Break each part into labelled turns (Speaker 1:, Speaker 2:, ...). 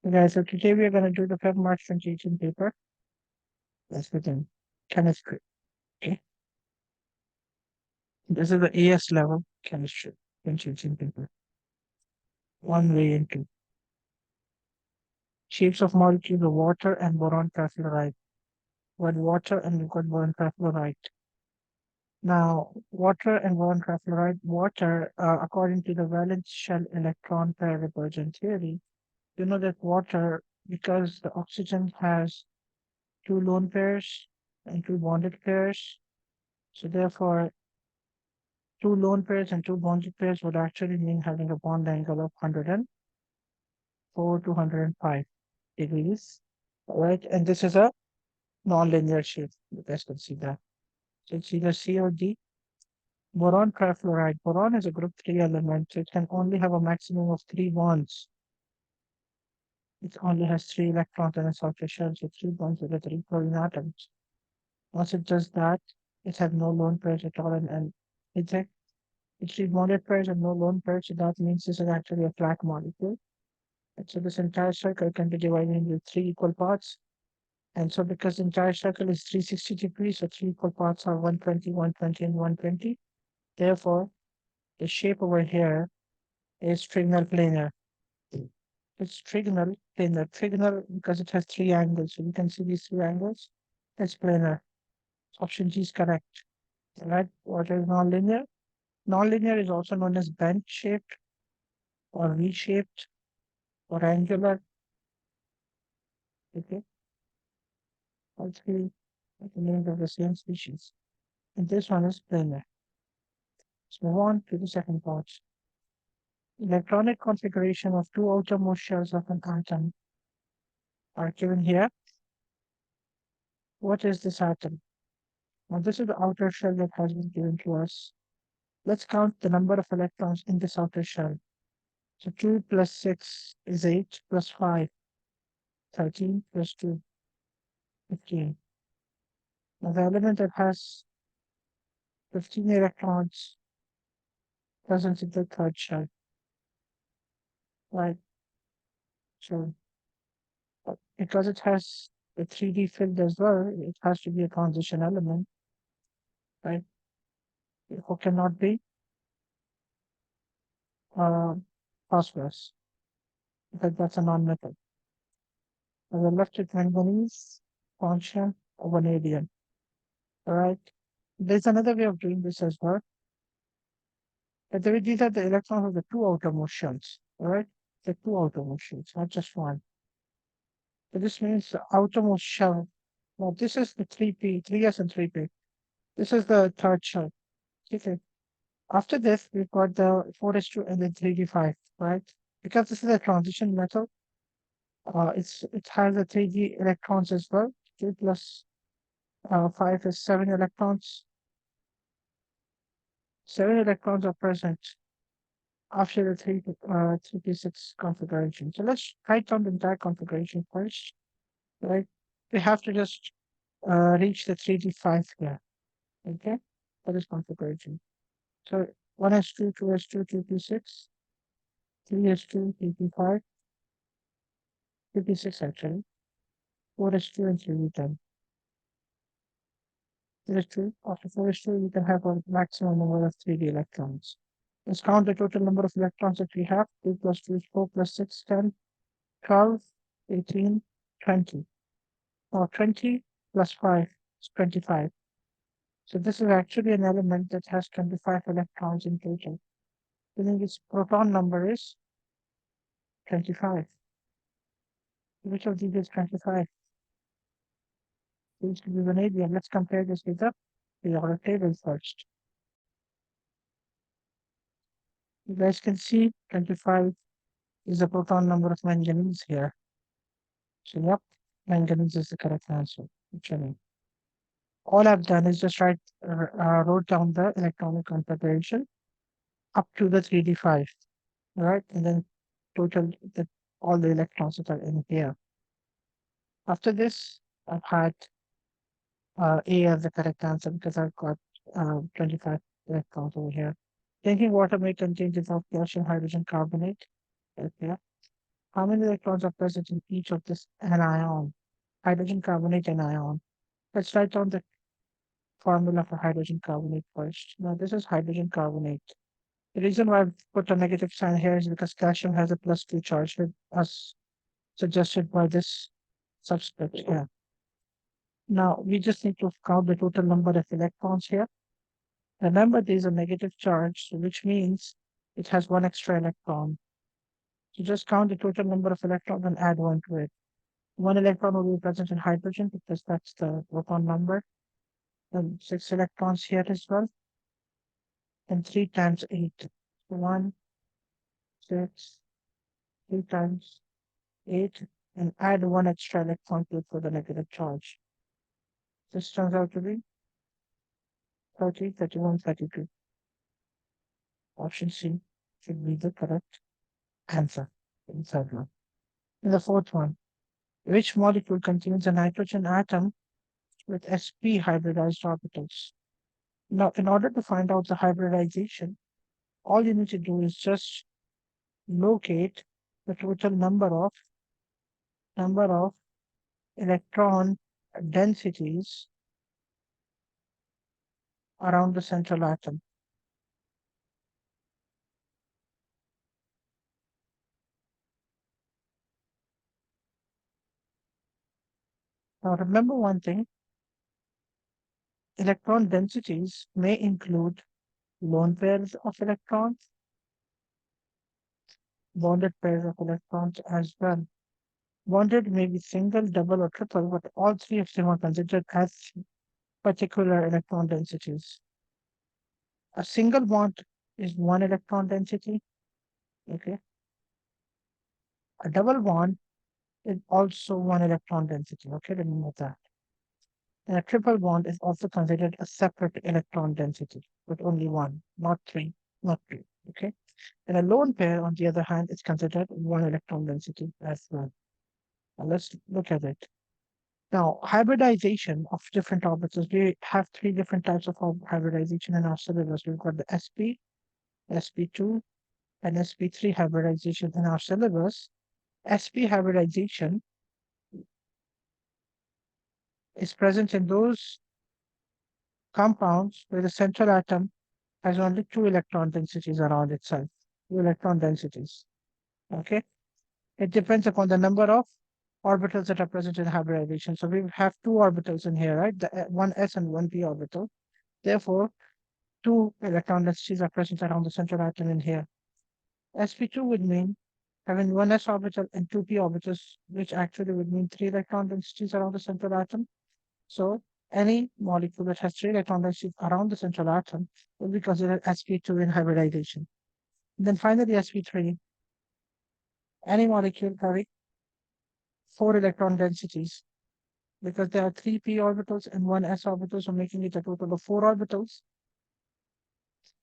Speaker 1: Okay, so today we are going to do the Feb March 2018 paper. That's within chemistry. Okay. This is the AS level chemistry 2018 paper. One way into shapes of molecules of water and boron trifluoride. What water and we've got boron trifluoride. Now, water and boron trifluoride, water, according to the valence shell electron pair divergent theory, you know that water, because the oxygen has two lone pairs and two bonded pairs, so therefore two lone pairs and two bonded pairs would actually mean having a bond angle of 104 to 105 degrees. All right, and this is a non-linear shape. You guys can see that. So it's either C or D. Boron trifluoride. Boron is a group 3 element, so it can only have a maximum of 3 bonds. It only has 3 electrons in its outer shell, so 3 bonds with the 3 chlorine atoms. Once it does that, it has no lone pairs at all, and it's a it's 3 bonded pairs and no lone pairs, so that means this is actually a flat molecule. And so this entire circle can be divided into 3 equal parts. And so because the entire circle is 360 degrees, so 3 equal parts are 120, 120, and 120. Therefore, the shape over here is trigonal planar. It's trigonal planar. Trigonal because it has 3 angles. So you can see these 3 angles. It's planar. Option G is correct. Right? What is nonlinear? Nonlinear is also known as bent shaped or V-shaped or angular. Okay. All three are the names of the same species. And this one is planar. Let's move on to the second part. Electronic configuration of two outermost shells of an atom are given here. What is this atom? Now, this is the outer shell that has been given to us. Let's count the number of electrons in this outer shell. So 2 plus 6 is 8, plus 5, 13, plus 2, 15. Now, the element that has 15 electrons present in the third shell, right? So, because it has the 3D field as well, it has to be a transition element, right? Who cannot be uh, phosphorus, because that's a non-metal. And the left with manganese, function of vanadium. All right. There's another way of doing this as well. But these are the electrons of the two outermost shells. All right. The two outermost shells, not just one. So this means the outermost shell. Now this is the 3p, 3s and 3p. This is the third shell. Okay. After this, we've got the 4s2 and then 3d5, right? Because this is a transition metal, it has the 3d electrons as well. 2 plus 5 is 7 electrons. 7 electrons are present after the 3p6 configuration. So let's write down the entire configuration first, right? We have to just reach the 3d5 here, okay, for this configuration. So 1s2, 2s2, 2p6, 3s2, 3p5, 3p6 actually, 4s2 and 3p10. 4s2, after 4s2, you can have a maximum number of 3d electrons. Let's count the total number of electrons that we have. 2 plus 2 is 4 plus 6, 10, 12, 18, 20. Or 20 plus 5 is 25. So this is actually an element that has 25 electrons in total. Meaning its proton number is 25. Which of these is 25? Seems to be vanadium. Let's compare this with the periodic table first. You guys can see 25 is the proton number of manganese here. So yep, manganese is the correct answer. Actually, all I've done is just wrote down the electronic configuration up to the 3d5, right? And then total all the electrons that are in here. After this, I've had A as the correct answer because I've got 25 electrons over here. Drinking water may contain dissolved calcium hydrogen carbonate. Okay. how many electrons are present in each of this anion, hydrogen carbonate anion. Let's write down the formula for hydrogen carbonate first. Now, this is hydrogen carbonate. The reason why I've put a negative sign here is because calcium has a +2 charge, with as suggested by this subscript here. Now, we just need to count the total number of electrons here. Remember, there is a negative charge, so which means it has one extra electron. So just count the total number of electrons and add one to it. One electron will be present in hydrogen because that's the proton number. And six electrons here as well. And 3 times 8. 1, 6, 3 times 8. And add one extra electron to it for the negative charge. This turns out to be 30, 31, 32. Option C should be the correct answer in the third one. In the fourth one, which molecule contains a nitrogen atom with sp hybridized orbitals? Now, in order to find out the hybridization, all you need to do is just locate the total number of electron densities around the central atom. Now, remember one thing, electron densities may include lone pairs of electrons, bonded pairs of electrons as well. Bonded may be single, double, or triple, but all three of them are considered as particular electron densities. A single bond is one electron density. Okay. A double bond is also one electron density. Okay, remember that. And a triple bond is also considered a separate electron density with only one, not three, not two. Okay. And a lone pair, on the other hand, is considered one electron density as well. Now let's look at it. Now, hybridization of different orbitals. We have three different types of hybridization in our syllabus. We've got the sp, sp2, and sp3 hybridization in our syllabus. Sp hybridization is present in those compounds where the central atom has only two electron densities around itself, two electron densities. Okay. It depends upon the number of orbitals that are present in hybridization. So we have two orbitals in here, right? The one s and one p orbital. Therefore, two electron densities are present around the central atom in here. sp2 would mean having one s orbital and two p orbitals, which actually would mean three electron densities around the central atom. So any molecule that has three electron densities around the central atom will be considered sp2 in hybridization. And then finally, sp3, any molecule having four electron densities, because there are three p orbitals and one s orbital, so making it a total of four orbitals.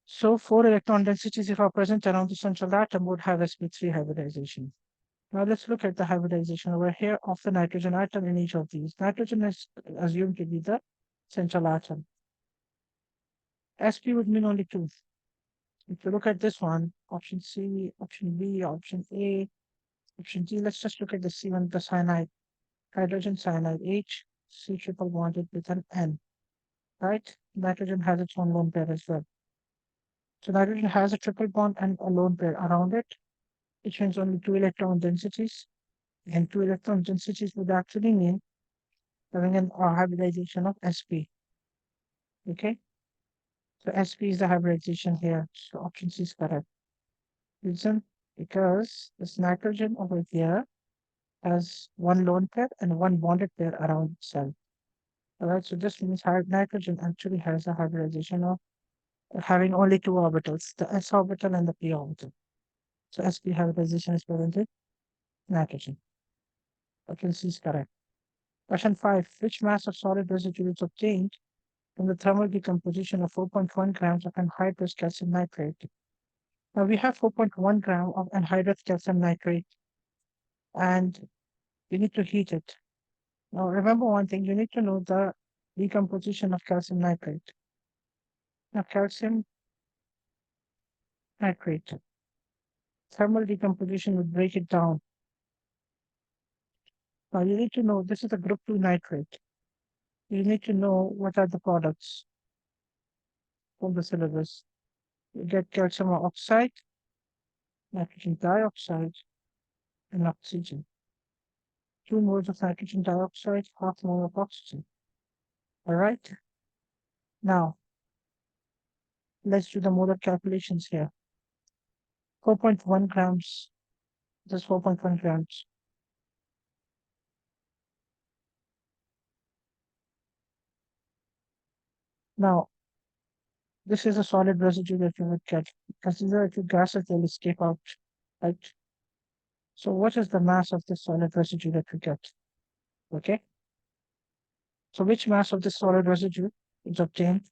Speaker 1: So four electron densities, if are present around the central atom, would have sp3 hybridization. Now let's look at the hybridization over here of the nitrogen atom in each of these. Nitrogen is assumed to be the central atom. sp would mean only two. If you look at this one, option C, option B, option A, option D, let's just look at the C1, the cyanide, hydrogen cyanide H, C triple bonded with an N, right? Nitrogen has its own lone pair as well. So nitrogen has a triple bond and a lone pair around it, which means only two electron densities. And two electron densities would actually mean having an hybridization of sp. Okay, so sp is the hybridization here. So option C is correct. Reason, because this nitrogen over here has one lone pair and one bonded pair around itself. All right, so this means nitrogen actually has a hybridization of having only two orbitals, the s orbital and the p orbital. So sp hybridization is present in nitrogen. Option C is correct. Question 5. Which mass of solid residue is obtained from the thermal decomposition of 4.1 grams of anhydrous calcium nitrate? Now we have 4.1 gram of anhydrous calcium nitrate and we need to heat it. Now remember one thing, you need to know the decomposition of calcium nitrate. Now calcium nitrate, thermal decomposition would break it down Now you need to know this is a group 2 nitrate. You need to know what are the products from the syllabus. You get calcium oxide, nitrogen dioxide, and oxygen. 2 moles of nitrogen dioxide, half mole of oxygen. All right. Now let's do the molar calculations here. 4.1 grams. This is 4.1 grams. Now this is a solid residue that you would get. Consider if you gas it, will escape out, right? So what is the mass of this solid residue that we get? Okay. So which mass of this solid residue is obtained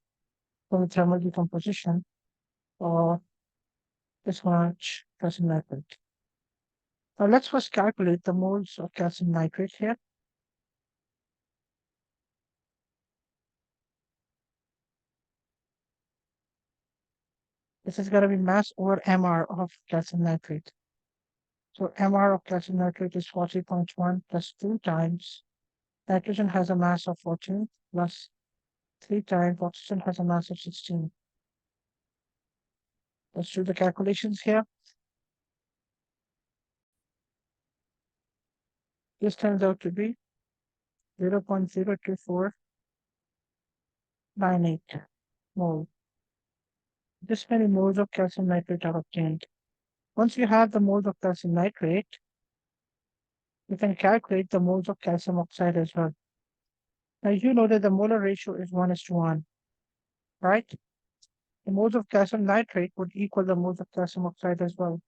Speaker 1: from the thermal decomposition of this much calcium nitrate? Now let's first calculate the moles of calcium nitrate here. This is going to be mass over MR of calcium nitrate. So MR of calcium nitrate is 40.1 plus 2 times. Nitrogen has a mass of 14 plus 3 times. Oxygen has a mass of 16. Let's do the calculations here. This turns out to be 0.02498 mole. This many moles of calcium nitrate are obtained. Once you have the moles of calcium nitrate, you can calculate the moles of calcium oxide as well. Now you know that the molar ratio is 1:1, right? The moles of calcium nitrate would equal the moles of calcium oxide as well.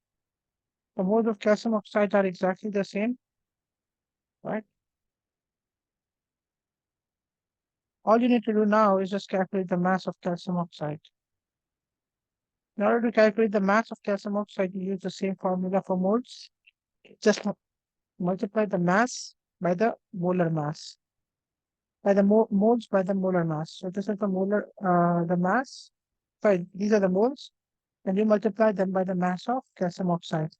Speaker 1: The moles of calcium oxide are exactly the same, right? All you need to do now is just calculate the mass of calcium oxide. In order to calculate the mass of calcium oxide, you use the same formula for moles. Just multiply the mass by the molar mass, by the moles by the molar mass. So this is the molar, the mass. Sorry, these are the moles, and you multiply them by the mass of calcium oxide.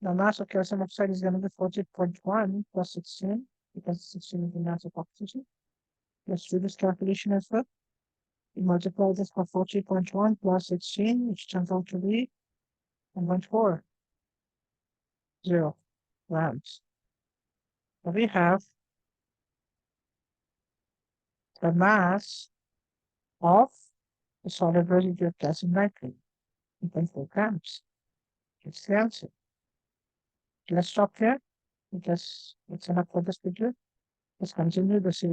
Speaker 1: The mass of calcium oxide is going to be 40.1 plus 16, because 16 is the mass of oxygen. Let's do this calculation as well. We multiply this by 40.1 plus 16, which turns out to be 1.40 grams. So we have the mass of the solid residue of calcium nitrate, 1.4 grams. It's the answer. Let's stop here because it's enough for this video. Let's continue this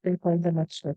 Speaker 1: paper in the next step.